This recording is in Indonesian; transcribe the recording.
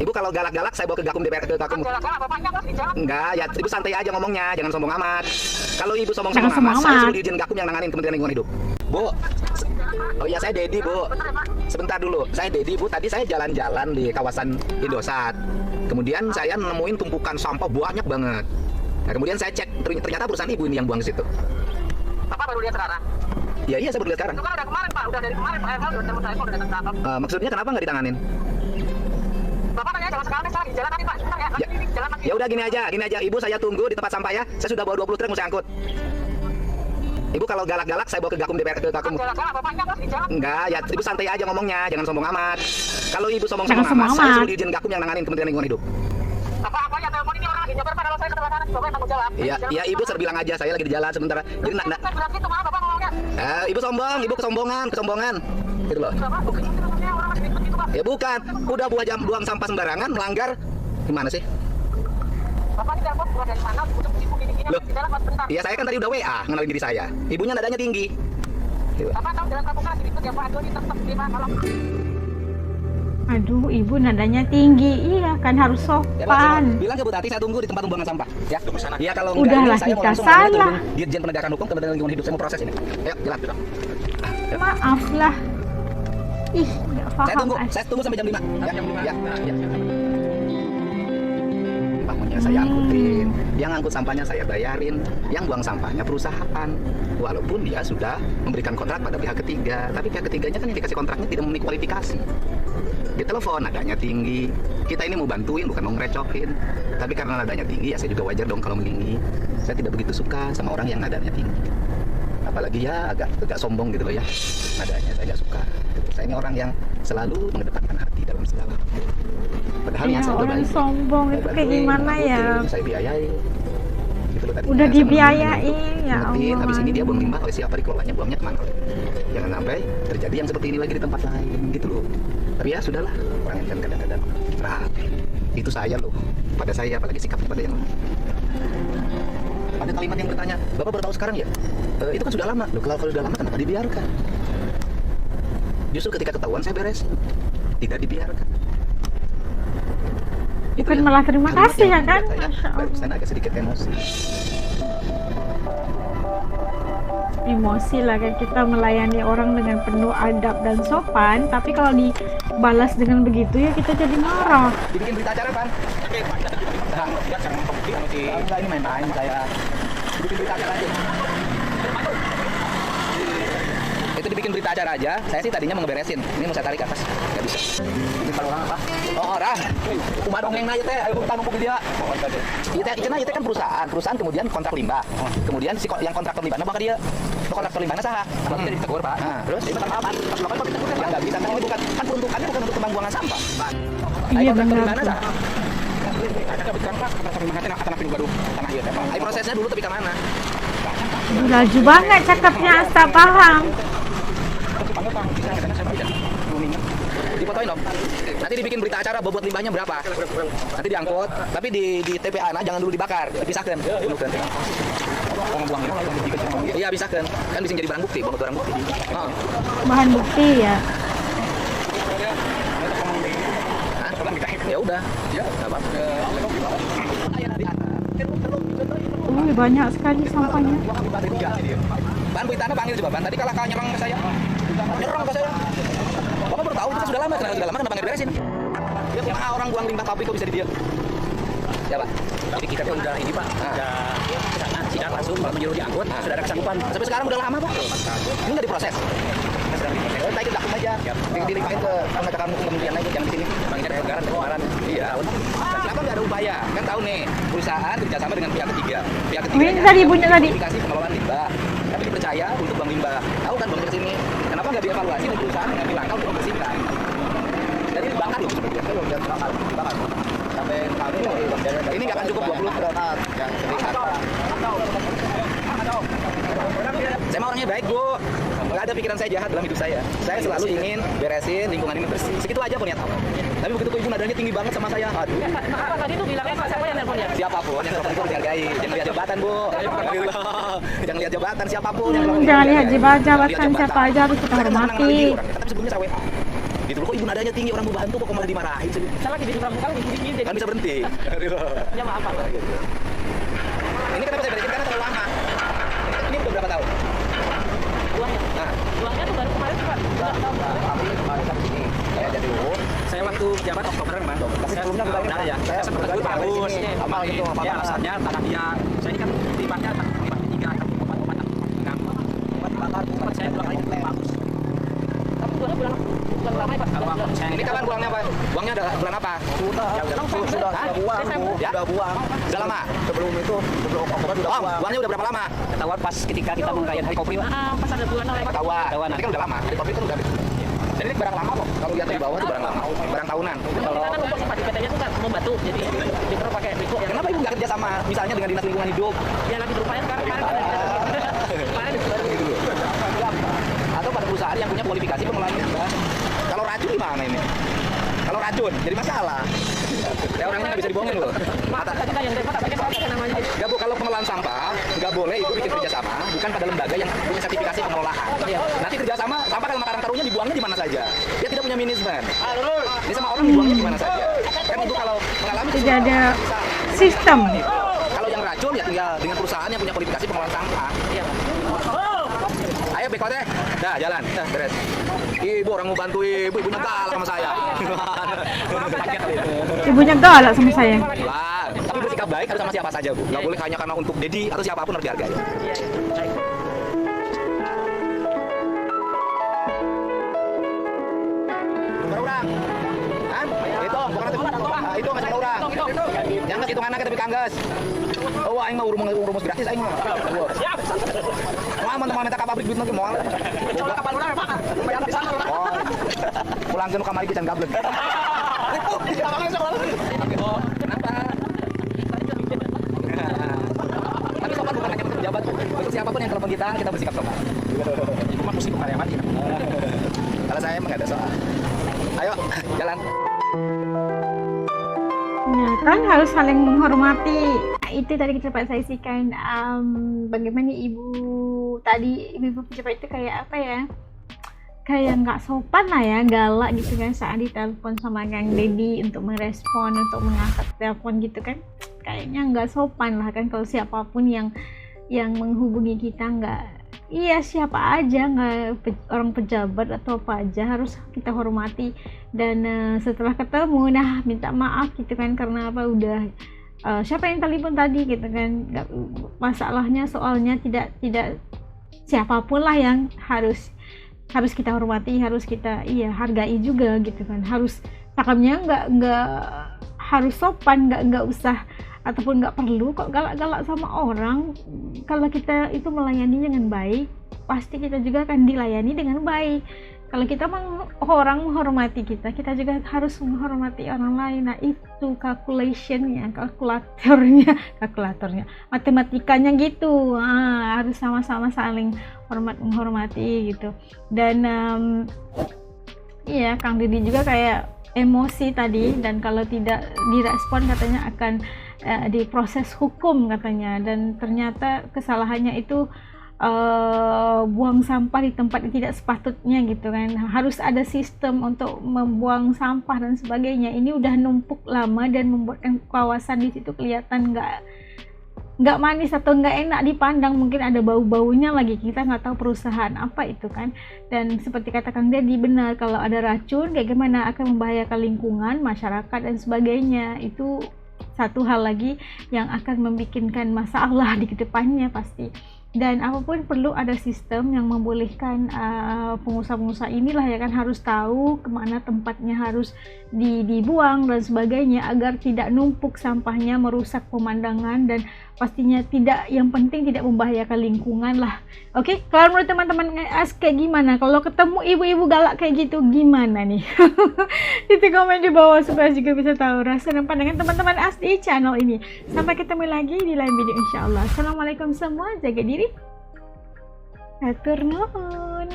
Ibu kalau galak-galak saya bawa ke Gakum DPR ke Gakum. Galak-galak bapaknya terus di jalan. Enggak, ya ibu santai aja ngomongnya, jangan sombong amat. Kalau ibu sombong Jangan amat, sombong saya amat. suruh dirjen Gakum yang nanganin Kementerian Lingkungan Hidup. Bu, oh iya saya Dedi bu. Sebentar dulu, saya Dedi bu. Tadi saya jalan-jalan di kawasan Indosat. Kemudian saya nemuin tumpukan sampah banyak banget. Nah, kemudian saya cek, ternyata perusahaan ibu ini yang buang ke situ. Bapak baru lihat sekarang. Ya iya saya baru lihat sekarang. Itu kan udah kemarin Pak, udah dari kemarin Pak Erhal udah telepon saya kok udah datang ke kantor. Maksudnya kenapa nggak ditanganin? Bapak tanya jangan sekarang saya lagi jalan nanti Pak, sebentar ya. Ya. Ini jalan lagi. Ya udah gini aja. Ibu saya tunggu di tempat sampah ya. Saya sudah bawa 20 truk mau saya angkut. Ibu kalau galak-galak saya bawa ke Gakum DPR ke Gakum. Galak-galak bapaknya terus di jalan. Enggak, ya ibu santai aja ngomongnya, jangan sombong amat. Kalau ibu sombong Jangan amat, sombong saya amat. suruh dirjen Gakum yang nanganin Kementerian Lingkungan Hidup. Apa ya telepon ini orang lagi nyebar Pak, kalau saya keterlambatan Bapak yang tanggung jawab. Iya, ibu bilang aja saya lagi di jalan sebentar. Jadi Saya bilang gitu malah Bapak ngomongnya. ibu sombong, ibu kesombongan. Gitu loh. Bapak bukan itu namanya orang lagi ribut gitu Pak. Ya bukan, udah buang sampah sembarangan, melanggar. Gimana sih? Bapak ini telepon bukan dari mana, butuh ibu gini-gini Loh. di jalan Pak sebentar. Iya saya kan tadi udah WA ngenalin diri saya. Ibunya nadanya tinggi. Gitu. Bapak tahu jalan kampung kan ribut ya Pak, aduh ini tetap di Pak kalau Aduh, ibu nadanya tinggi. Iya kan harus Ya, Pak, sopan. bilang ke Bu Tati saya tunggu di tempat pembuangan sampah. Ya, iya kalau Udahlah, saya mau kita langsung ngambil salah. ke Dirjen Penegakan Hukum Kementerian Lingkungan Hidup. Saya mau proses ini. Ayo, jalan. Maaf lah. Ih, nggak Saya paham. saya tunggu sampai jam 5. Ya, jam 5. Ya. Sampahnya saya angkutin, yang angkut sampahnya saya bayarin, yang buang sampahnya perusahaan. Walaupun dia sudah memberikan kontrak pada pihak ketiga, tapi pihak ketiganya kan yang dikasih kontraknya tidak memenuhi kualifikasi. Ditelepon nadanya tinggi, kita ini mau bantuin bukan mau ngerecokin. Tapi karena nadanya tinggi ya saya juga wajar dong kalau meninggi. Saya tidak begitu suka sama orang yang nadanya tinggi. Apalagi ya agak sombong gitu loh ya. Nadanya saya nggak suka. Saya ini orang yang selalu mengedepankan hati dalam segala. Padahal Ya, yang saya orang sombong itu kayak gimana ya? Saya biayai. Gitu loh, tadi. Udah Saya dibiayain, ya ngertiin, habis ini Allah. dia buang limbah oleh siapa dikelolanya, buangnya kemana. Jangan sampai terjadi yang seperti ini lagi di tempat lain gitu loh. Tapi ya sudahlah, orang yang kan kadang-kadang itu saya loh, pada saya apalagi sikap kepada yang lain. Ada kalimat yang bertanya, Bapak baru tahu sekarang ya? Itu kan sudah lama. Loh, kalau sudah lama kenapa dibiarkan? Justru ketika ketahuan saya beres, tidak dibiarkan. Itu Bukan yang malah terima kalimat kasih yang ya kan? membuat saya Masya Allah. barusan agak sedikit emosi. Emosi lah kayak kita melayani orang dengan penuh adab dan sopan, tapi kalau dibalas dengan begitu ya kita jadi marah. Dibikin berita acara kan? Enggak, ini main-main saya. Dibikin berita acara aja. Itu dibikin berita acara aja. Saya sih tadinya mau ngeberesin. Ini mau saya tarik ke atas. Nggak bisa. Ini kalau orang apa? Oh orang. Kumaha dongeng na teh. Ayo kita numpuk dia. Itu kan perusahaan kemudian kontrak limbah. Kemudian si yang kontraktor limbahnya bakal dia. Kontraktor limbahnya saha? Jadi ditegur Pak. Terus ini minta maaf. Pas lokal kok ditegur ya nggak bisa. Kan ini bukan kan peruntukannya bukan untuk pembuangan sampah. Iya Kontraktor benar. limbahnya saha? Ayo prosesnya dulu tapi ke mana? Laju banget cakapnya, Asta paham. Difotoin dong. Nanti dibikin berita acara bobot limbahnya berapa? Nanti diangkut, tapi di TPA nah jangan dulu dibakar, dipisahkan. Iya pisahkan, kan bisa jadi barang bukti, bobot barang bukti. Oh. Bahan bukti ya. Ya udah, nggak apa-apa. Banyak sekali sampahnya. Ban Bu Itana panggil coba, Ban. Tadi kalau nyerang ke saya. Nyerang ke saya. Bapak baru tahu itu kan sudah lama, kenapa nggak beresin? Ya orang buang limbah pabrik kok bisa didiam? Ya Pak. Tapi kita tuh udah ini Pak, udah kesana sidak langsung kalau menyuruh diangkut, sudah ada kesanggupan. Sampai sekarang udah lama Pak. Ini nggak diproses. Kita ikut lakum aja. Dilimpahin ke penegakan hukum kementerian aja, jangan di sini. Bang ini ada pelanggaran kemarin. Iya. Kenapa nggak ada upaya? Kan tahu nih, perusahaan kerjasama dengan pihak ketiga. Pihak Ini ketiganya tadi ibunya tadi. dikasih pengelolaan limbah, tapi dipercaya untuk bank limbah. Tahu kan banknya kesini? Kenapa nggak dievaluasi dan perusahaan mengambil langkah untuk membersihkan? Jadi dibakar loh sebenarnya. Dibakar. Sampai kami ini nggak akan cukup 20 truk yang terlihat. Saya mah orangnya baik Bu. Nggak ada pikiran saya jahat dalam hidup saya. Saya selalu ingin beresin lingkungan ini bersih. Segitu aja pun niat awal. Tapi begitu kok ibu nadanya tinggi banget sama saya. Aduh. Bapak tadi tuh bilangnya Pak siapa yang nelpon ya? Siapapun yang telepon itu harus dihargai. Jangan lihat jabatan Bu. Jangan lihat jabatan siapapun yang telepon itu Jangan lihat dihargai. jabatan siapa aja harus kita Saya kan hormati. mengenal diri orang, tapi sebelumnya saya WA. Gitu loh kok ibu nadanya tinggi orang mau bantu kok malah dimarahin. Saya lagi di pramuka lagi gini. Kan bisa berhenti. Ya maaf Pak. Ini kenapa saya balikin karena terlalu lama. Ini udah berapa tahun? Uangnya. Nah, Uangnya tuh baru kemarin tuh Pak. tapi kemarin kan sini saya jadi Saya waktu jabat Oktober Bang. Tapi sebelumnya Saya saya ya. Saya sempat bergaji bagus. di sini. Amal gitu, apa-apa. Ya, alasannya tanah dia. Saya ini kan libatnya libat 3 tempat tempat saya pulang kali itu bagus. Tapi bulan lama ya Pak. Kalau saya ini kapan pulangnya Pak? Uangnya ada bulan apa? sudah buang. Ya? Sudah buang. Sudah lama? Sebelum Oktober sudah Om, buang. uangnya udah berapa lama? Ketahuan pas ketika kita mengkayain hari kopi. Pas ada bulan lama. Ketahuan. Ini kan udah lama. Di kopi kan udah. Jadi ini barang lama kok. Kalau lihat di bawah itu barang lama, barang tahunan. Kalau kita kan numpuk sih Pak, di PT-nya tuh kan membantu. Jadi kita pakai Biko. Ya, Kenapa ibu nggak kerja sama misalnya dengan dinas lingkungan hidup? ya lagi berupaya sekarang kemarin baru Gitu loh. Atau pada perusahaan yang punya kualifikasi pengelolaan limbah. Kalau racun gimana ini? Kalau racun jadi masalah. Ya orang ini nggak bisa dibohongin loh. kita yang repot pakai soalnya namanya. Nggak Bu, kalau pengelolaan sampah nggak boleh itu bikin kerjasama, bukan pada lembaga yang punya sertifikasi pengelolaan. Nanti kerjasama sampah kalau karang tarungnya dibuangnya di mana saja. Dia tidak punya manajemen. Ini sama orang dibuangnya di mana saja. Kan ibu kalau mengalami Tidak ada bisa. sistem. Kalau yang racun ya tinggal dengan perusahaan yang punya kualifikasi pengelolaan sampah. Iya. Ayo Beko teh, dah jalan, dah beres. Ibu orang mau bantu ibu, ibunya galak sama saya. Ibunya galak sama saya. Lah, tapi bersikap baik harus sama siapa saja Bu. Nggak boleh hanya karena untuk Dedi atau siapapun harus dihargai. Iya. Baik. Orang, kan? Itu, bukan itu ngasih ke orang. Yang ngasih hitung anak tapi kangges. Oh, aing mah rumus gratis aing mah. Siap. Mau teman minta ke pabrik duit lagi mau. Coba kapan ulang Pak? Bayar di sana. Oh. Pulang ke kamar iki can gablek. Kenapa? Tapi sopan bukan hanya untuk pejabat. Untuk siapapun yang telepon kita bersikap sopan. Itu mah mesti karyawan kita. Kalau saya emang nggak ada soal. Ayo, jalan. Nah, kan harus saling menghormati. Nah, itu tadi kita saya isikan bagaimana ibu pejabat itu kayak apa ya? Kayak nggak sopan lah ya, galak gitu kan saat ditelepon sama Kang Dedi untuk merespon, untuk mengangkat telepon gitu kan. Kayaknya nggak sopan lah kan kalau siapapun yang menghubungi kita nggak. Iya, siapa aja, nggak orang pejabat atau apa aja harus kita hormati. Dan setelah ketemu, nah minta maaf gitu kan karena apa udah siapa yang telepon tadi gitu kan. Masalahnya soalnya tidak siapapun lah yang harus kita hormati, harus kita hargai juga gitu kan. Harus cakapnya nggak harus sopan, nggak usah ataupun nggak perlu kok galak-galak sama orang. Kalau kita itu melayani dengan baik, pasti kita juga akan dilayani dengan baik. Kalau kita orang menghormati kita juga harus menghormati orang lain. Nah itu kalkulatornya, matematikanya gitu. Harus sama-sama saling menghormati gitu. Dan Kang Dedi juga kayak emosi tadi, dan kalau tidak direspon katanya akan diproses hukum katanya. Dan ternyata kesalahannya itu buang sampah di tempat yang tidak sepatutnya gitu kan. Harus ada sistem untuk membuang sampah dan sebagainya. Ini udah numpuk lama dan membuatkan kawasan di situ kelihatan nggak manis atau nggak enak dipandang. Mungkin ada bau-baunya lagi, kita nggak tahu perusahaan apa itu kan. Dan seperti kata Kang Dedi benar, kalau ada racun kayak gimana akan membahayakan lingkungan, masyarakat dan sebagainya. Itu satu hal lagi yang akan membikinkan masalah di kedepannya pasti. Dan apapun perlu ada sistem yang membolehkan pengusaha-pengusaha inilah ya kan harus tahu kemana tempatnya harus dibuang dan sebagainya agar tidak numpuk sampahnya merusak pemandangan dan pastinya yang penting tidak membahayakan lingkungan lah. Oke, kalau menurut teman-teman kayak gimana? Kalau ketemu ibu-ibu galak kayak gitu gimana nih? Titik komen di bawah supaya juga bisa tahu rasa dan pandangan teman-teman di channel ini. Sampai ketemu lagi di lain video insyaallah. Assalamualaikum semua, jaga diri. Hatur nuhun.